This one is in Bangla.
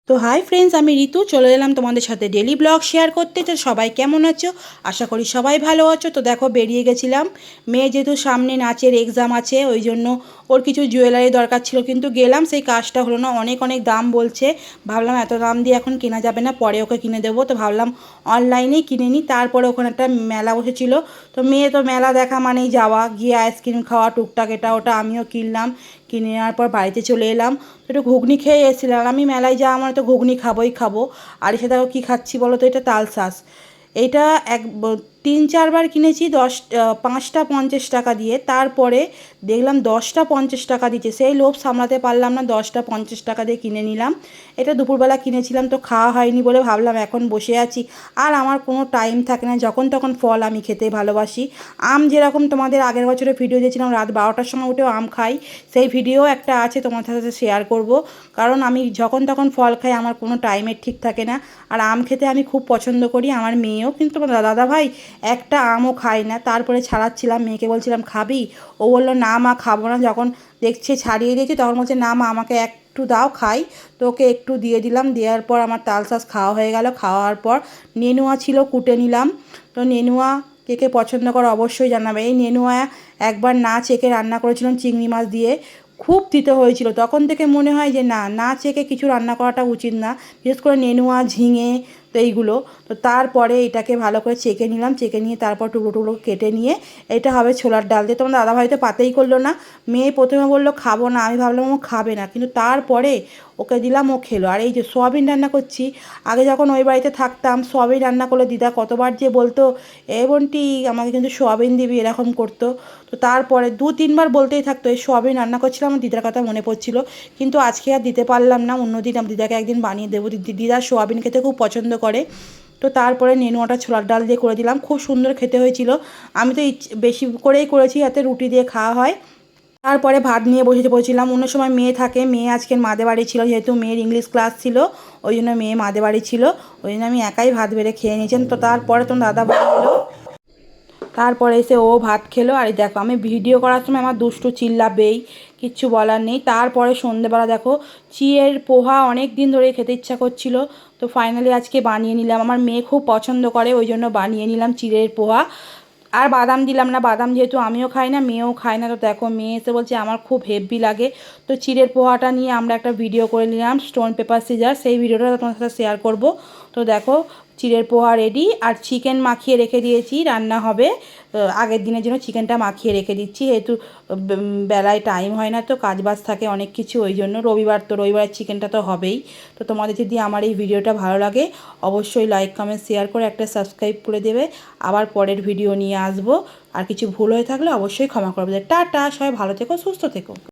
তো হাই ফ্রেন্ডস, আমি ঋতু চলে এলাম তোমাদের সাথে ডেলি ব্লগ শেয়ার করতে। তো সবাই কেমন আছো? আশা করি সবাই ভালো আছো। তো দেখো, বেরিয়ে গেছিলাম। মেয়ে যেহেতু সামনে নাচের এক্সাম আছে, ওই জন্য ওর কিছু জুয়েলারি দরকার ছিল, কিন্তু গেলাম, সেই কাজটা হলো না। অনেক অনেক দাম বলছে। ভাবলাম এত দাম দিয়ে এখন কেনা যাবে না, পরে ওকে কিনে দেবো। তো ভাবলাম অনলাইনেই কিনে নিই। তারপরে ওখানে একটা মেলা বসেছিল। তো মেয়ে তো মেলা দেখা মানেই যাওয়া, গিয়ে আইসক্রিম খাওয়া, টুকটাক এটা ওটা আমিও কিনলাম। কিনে নেওয়ার পর বাড়িতে চলে এলাম। তো একটু ঘুগনি খেয়ে এসেছিলাম। আমি মেলায় যাওয়া মানে তো ঘুগনি খাবোই খাবো। আর এর সাথে কী খাচ্ছি বলো তো? এটা তালশাঁস। এইটা 3-4 বার কিনেছি 5টা 50 টাকা দিয়ে। তারপরে দেখলাম 10টা 50 টাকা দিচ্ছে। সেই লোভ সামলাতে পারলাম না, 10টা 50 টাকা দিয়ে কিনে নিলাম। এটা দুপুরবেলা কিনেছিলাম, তো খাওয়া হয়নি বলে ভাবলাম এখন বসে আছি। আর আমার কোনো টাইম থাকে না, যখন তখন ফল আমি খেতে ভালোবাসি। আম যেরকম তোমাদের আগের বছরে ভিডিও দিয়েছিলাম, রাত 12টার সময় উঠেও আম খাই, সেই ভিডিও একটা আছে, তোমাদের সাথে শেয়ার করব। কারণ আমি যখন তখন ফল খাই, আমার কোনো টাইমের ঠিক থাকে না। আর আম খেতে আমি খুব পছন্দ করি, আমার মেয়েও। কিন্তু দাদা ভাই একটা আমও খায় না। তারপরে ছাড়াচ্ছিলাম, মেয়েকে বলছিলাম খাবি? ও বললো না মা, খাবো না। যখন দেখছে ছাড়িয়ে দিয়েছি, তখন বলছে না মা, আমাকে একটু দাও খাই। তো ওকে একটু দিয়ে দিলাম। দেওয়ার পর আমার তালশাঁস খাওয়া হয়ে গেল। খাওয়ার পর নেনুয়া ছিল, কুটে নিলাম। তো নেনুয়া কে কে পছন্দ করো অবশ্যই জানাবে। এই নেনুয়া একবার না চেখে রান্না করেছিলাম চিংড়ি মাছ দিয়ে, খুব তিতো হয়েছিল। তখন থেকে মনে হয় যে না চেখে কিছু রান্না করাটা উচিত না, বিশেষ করে নেনুয়া, ঝিঙে, তো এইগুলো। তো তারপরে এটাকে ভালো করে চেখে নিলাম। চেখে নিয়ে তারপর টুকরো টুকরো কেটে নিয়ে এটা হবে ছোলার ডাল দিয়ে। তোমার দাদাভাই তো পাতেই করলো না। মেয়ে প্রথমে বললো খাবো না, আমি ভাবলাম ও খাবে না, কিন্তু তারপরে ওকে দিলাম, ও খেলো। আর এই যে সোয়াবিন রান্না করছি, আগে যখন ওই বাড়িতে থাকতাম, সোয়াবিন রান্না করলে দিদা কতবার যে বলতো, এ বোনটি আমাকে কিন্তু সোয়াবিন দিবি, এরকম করতো। তো তারপরে 2-3 বার বলতেই থাকতো। এই সোয়াবিন রান্না করছিলাম, আমার দিদার কথা মনে পড়ছিল, কিন্তু আজকে আর দিতে পারলাম না। অন্যদিন আমি দিদাকে একদিন বানিয়ে দেবো। দিদা সোয়াবিন খেতে খুব পছন্দ করে। তো তারপরে নেনুয়াটা ছোলার ডাল দিয়ে করে দিলাম, খুব সুন্দর খেতে হয়েছিল। আমি তো বেশি করেই করেছি, যাতে রুটি দিয়ে খাওয়া হয়। তারপরে ভাত নিয়ে বসেছিলাম। অন্য সময় মেয়ে থাকে, মেয়ে আজকে মাদের বাড়ি ছিল, যেহেতু মেয়ের ইংলিশ ক্লাস ছিল, ওই জন্য মেয়ে মাদের বাড়ি ছিল। ওই জন্য আমি একাই ভাত বেড়ে খেয়ে নিয়েছেন। তো তারপরে তোমার দাদা বললো, তারপরে এসে ও ভাত খেলো। আর দেখো, আমি ভিডিও করার সময় আমার দুষ্টু চিল্লাবেই, কিচ্ছু বলার নেই। তারপরে সন্ধেবেলা দেখো, চিয়ের পোহা অনেক দিন ধরে খেতে ইচ্ছা করছিল, তো ফাইনালি আজকে বানিয়ে নিলাম। আমার মেয়ে খুব পছন্দ করে, ওই জন্য বানিয়ে নিলাম চিড়ের পোহা। আর বাদাম দিলাম না, বাদাম যেহেতু আমিও খাই না, মেয়েও খায় না। তো দেখো, মেয়ে এসে বলছে আমার খুব হেভি লাগে। তো চিড়ের পোহাটা নিয়ে আমরা একটা ভিডিও করে নিলাম, স্টোন পেপার সিজার, সেই ভিডিওটা তোমার সাথে শেয়ার করব। তো দেখো, চিড়ের পোহা রেডি। আর চিকেন মাখিয়ে রেখে দিয়েছি, রান্না হবে। আগের দিনের জন্য চিকেনটা মাখিয়ে রেখে দিচ্ছি, যেহেতু বেলায় টাইম হয় না, তো কাজবাজ থাকে অনেক কিছু, ওই জন্য। রবিবার তো, রবিবারের চিকেনটা তো হবেই। তো তোমাদের যদি আমার এই ভিডিওটা ভালো লাগে, অবশ্যই লাইক কমেন্ট শেয়ার করে একটা সাবস্ক্রাইব করে দেবে। আবার পরের ভিডিও নিয়ে আসবো। আর কিছু ভুল হয়ে থাকলে অবশ্যই ক্ষমা করবে। টাটা, সবাই ভালো থেকো, সুস্থ থেকো।